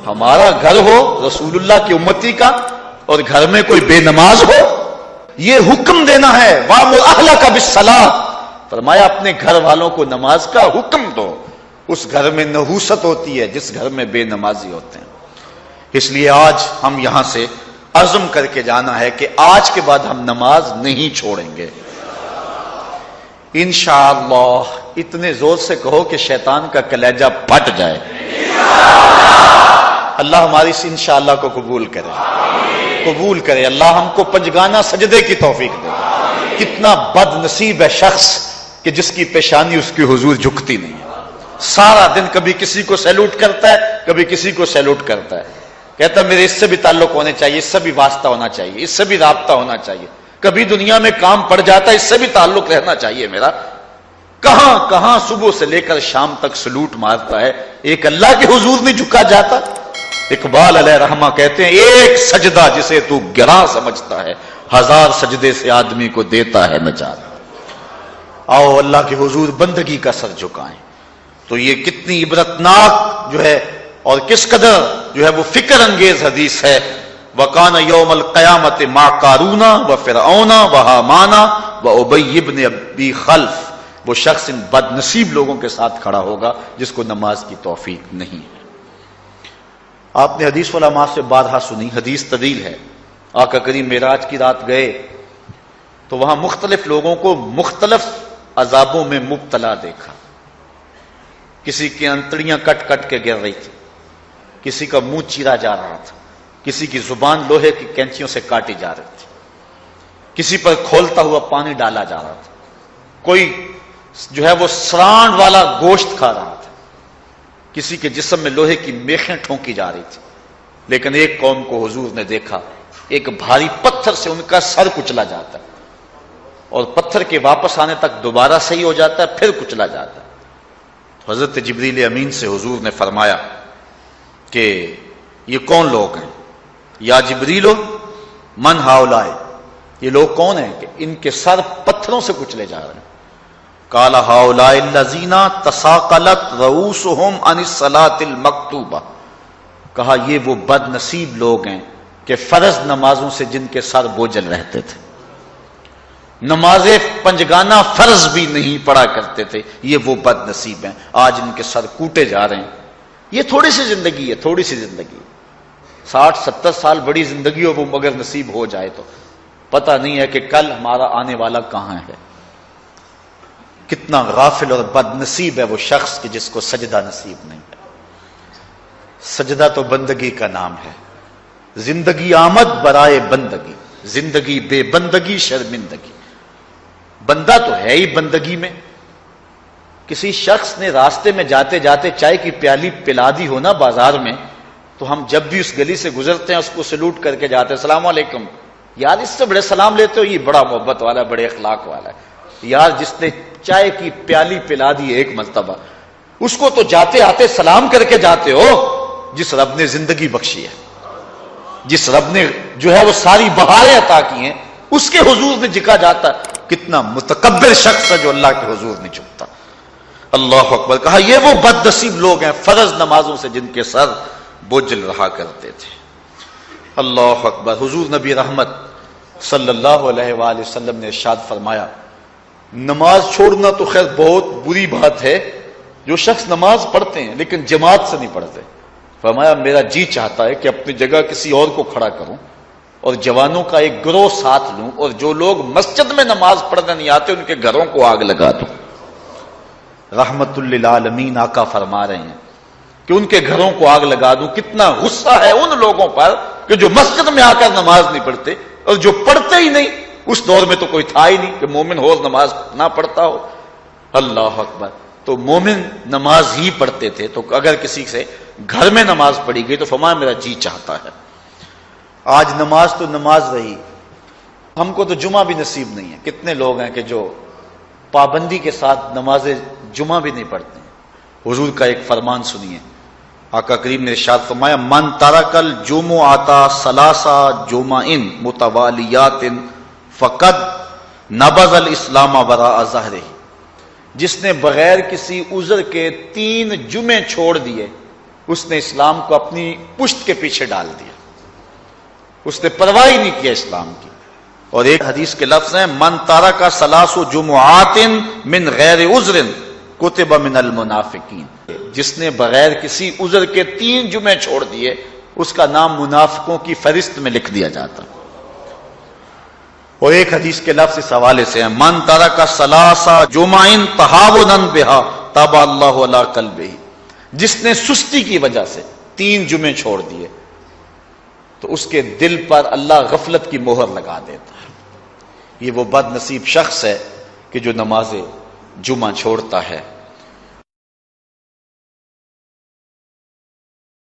ہمارا گھر ہو رسول اللہ کی امتی کا اور گھر میں کوئی بے نماز ہو، یہ حکم دینا ہے وَأْمُرْ أَهْلَكَ بِالصَّلَاةِ، فرمایا اپنے گھر والوں کو نماز کا حکم دو۔ اس گھر میں نحوست ہوتی ہے جس گھر میں بے نمازی ہوتے ہیں۔ اس لیے آج ہم یہاں سے عزم کر کے جانا ہے کہ آج کے بعد ہم نماز نہیں چھوڑیں گے انشاءاللہ۔ اتنے زور سے کہو کہ شیطان کا کلیجہ پھٹ جائے۔ اللہ ہماری اس انشاءاللہ کو قبول کرے، قبول کرے۔ اللہ ہم کو پنجگانہ سجدے کی توفیق دے۔ کتنا بد نصیب ہے شخص کہ جس کی پیشانی اس کی حضور جھکتی نہیں ہے، سارا دن کبھی کسی کو سیلوٹ کرتا ہے، کبھی کسی کو سیلوٹ کرتا ہے، کہتا ہے میرے اس سے بھی تعلق ہونے چاہیے، اس سے بھی واسطہ ہونا چاہیے، اس سے بھی رابطہ ہونا چاہیے، کبھی دنیا میں کام پڑ جاتا ہے اس سے بھی تعلق رہنا چاہیے میرا۔ کہاں کہاں صبح سے لے کر شام تک سلوٹ مارتا ہے، ایک اللہ کے حضور نہیں جھکا جاتا۔ اقبال علیہ رحمہ کہتے ہیں ایک سجدہ جسے تو گراں سمجھتا ہے، ہزار سجدے سے آدمی کو دیتا ہے نجات۔ آؤ اللہ کے حضور بندگی کا سر جھکائیں۔ تو یہ کتنی عبرتناک جو ہے اور کس قدر جو ہے وہ فکر انگیز حدیث ہے۔ وَقَانَ يَوْمَ الْقِيَامَةِ مَعَ قَارُونَ وَفِرْعَوْنَ وَحَامَانَ وَأُبَيِّ بْنِ أَبِي خَلْفَ، وہ شخص ان بد نصیب لوگوں کے ساتھ کھڑا ہوگا جس کو نماز کی توفیق نہیں ہے۔ آپ نے حدیث علماء سے بارہا سنی، حدیث طویل ہے۔ آقا کریم معراج کی رات گئے تو وہاں مختلف لوگوں کو مختلف عذابوں میں مبتلا دیکھا۔ کسی کی انتڑیاں کٹ کٹ کے گر رہی تھی، کسی کا منہ چیرا جا رہا تھا، کسی کی زبان لوہے کی کینچیوں سے کاٹی جا رہی تھی، کسی پر کھولتا ہوا پانی ڈالا جا رہا تھا، کوئی جو ہے وہ سرانڈ والا گوشت کھا رہا تھا، کسی کے جسم میں لوہے کی میخیں ٹھونکی جا رہی تھی۔ لیکن ایک قوم کو حضور نے دیکھا، ایک بھاری پتھر سے ان کا سر کچلا جاتا ہے اور پتھر کے واپس آنے تک دوبارہ صحیح ہو جاتا ہے، پھر کچلا جاتا ہے۔ تو حضرت جبریل امین سے حضور نے فرمایا کہ یہ کون لوگ ہیں؟ یا جبریلو من ہاؤلائے، یہ لوگ کون ہیں کہ ان کے سر پتھروں سے کچلے جا رہے ہیں؟ قال ہاؤلائے الذین تثاقلت رؤوسہم عن الصلاۃ المکتوبہ، کہا یہ وہ بد نصیب لوگ ہیں کہ فرض نمازوں سے جن کے سر بوجھل رہتے تھے، نماز پنجگانہ فرض بھی نہیں پڑھا کرتے تھے، یہ وہ بد نصیب ہیں، آج ان کے سر کوٹے جا رہے ہیں۔ یہ تھوڑی سی زندگی ہے، تھوڑی سی زندگی، 60-70 سال بڑی زندگی ہو وہ مگر نصیب ہو جائے تو پتہ نہیں ہے کہ کل ہمارا آنے والا کہاں ہے۔ کتنا غافل اور بد نصیب ہے وہ شخص کہ جس کو سجدہ نصیب نہیں ہے۔ سجدہ تو بندگی کا نام ہے۔ زندگی آمد برائے بندگی، زندگی بے بندگی شرمندگی۔ بندہ تو ہے ہی بندگی میں۔ کسی شخص نے راستے میں جاتے جاتے چائے کی پیالی پلا دی ہونا بازار میں، تو ہم جب بھی اس گلی سے گزرتے ہیں اس کو سلوٹ کر کے جاتے ہیں، السلام علیکم، یار اس سے بڑے سلام لیتے ہو، یہ بڑا محبت والا ہے، بڑے اخلاق والا ہے۔ یار جس نے چائے کی پیالی پلا دی ایک مرتبہ، اس کو تو جاتے آتے سلام کر کے جاتے ہو جس رب نے زندگی بخشی ہے، جس رب نے جو ہے وہ ساری بہاریں عطا کی ہیں، اس کے حضور میں جھکا جاتا ہے۔ کتنا متکبر شخص ہے جو اللہ کے حضور نہیں جھکتا۔ اللہ اکبر، کہا یہ وہ بد نصیب لوگ ہیں فرض نمازوں سے جن کے سر بوجھل رہا کرتے تھے۔ اللہ اکبر۔ حضور نبی رحمت صلی اللہ علیہ وآلہ وسلم نے ارشاد فرمایا، نماز چھوڑنا تو خیر بہت بری بات ہے، جو شخص نماز پڑھتے ہیں لیکن جماعت سے نہیں پڑھتے، فرمایا میرا جی چاہتا ہے کہ اپنی جگہ کسی اور کو کھڑا کروں اور جوانوں کا ایک گروہ ساتھ لوں، اور جو لوگ مسجد میں نماز پڑھنے نہیں آتے ان کے گھروں کو آگ لگا دوں۔ رحمت للعالمین آقا فرما رہے ہیں کہ ان کے گھروں کو آگ لگا دوں۔ کتنا غصہ ہے ان لوگوں پر کہ جو مسجد میں آ کر نماز نہیں پڑھتے، اور جو پڑھتے ہی نہیں، اس دور میں تو کوئی تھا ہی نہیں کہ مومن ہو نماز نہ پڑھتا ہو۔ اللہ اکبر۔ تو مومن نماز ہی پڑھتے تھے، تو اگر کسی سے گھر میں نماز پڑھی گئی تو فرمایا میرا جی چاہتا ہے۔ آج نماز تو نماز رہی، ہم کو تو جمعہ بھی نصیب نہیں ہے۔ کتنے لوگ ہیں کہ جو پابندی کے ساتھ نماز جمعہ بھی نہیں پڑھتے ہیں۔ حضور کا ایک فرمان سنیے، آقا کریم نے ارشاد فرمایا، من ترک الجمعۃ ثلاث جمع متوالیات فقد نبذ الاسلام وراء ظہرہ، جس نے بغیر کسی عذر کے 3 جمعے چھوڑ دیے اس نے اسلام کو اپنی پشت کے پیچھے ڈال دیا، اس نے پرواہ ہی نہیں کیا اسلام کی۔ اور ایک حدیث کے لفظ ہیں من ترک ثلاث جمعات من غیر عذر کتب من المنافقین، جس نے بغیر کسی عذر کے 3 جمعے چھوڑ دیے اس کا نام منافقوں کی فہرست میں لکھ دیا جاتا۔ اور ایک حدیث کے لفظ اس حوالے سے ہیں من ترک ثلاث جمع تہاونا بها طبع اللہ علی قلبہ، جس نے سستی کی وجہ سے 3 جمعے چھوڑ دیے تو اس کے دل پر اللہ غفلت کی مہر لگا دیتا ہے۔ یہ وہ بد نصیب شخص ہے کہ جو نماز جمعہ چھوڑتا ہے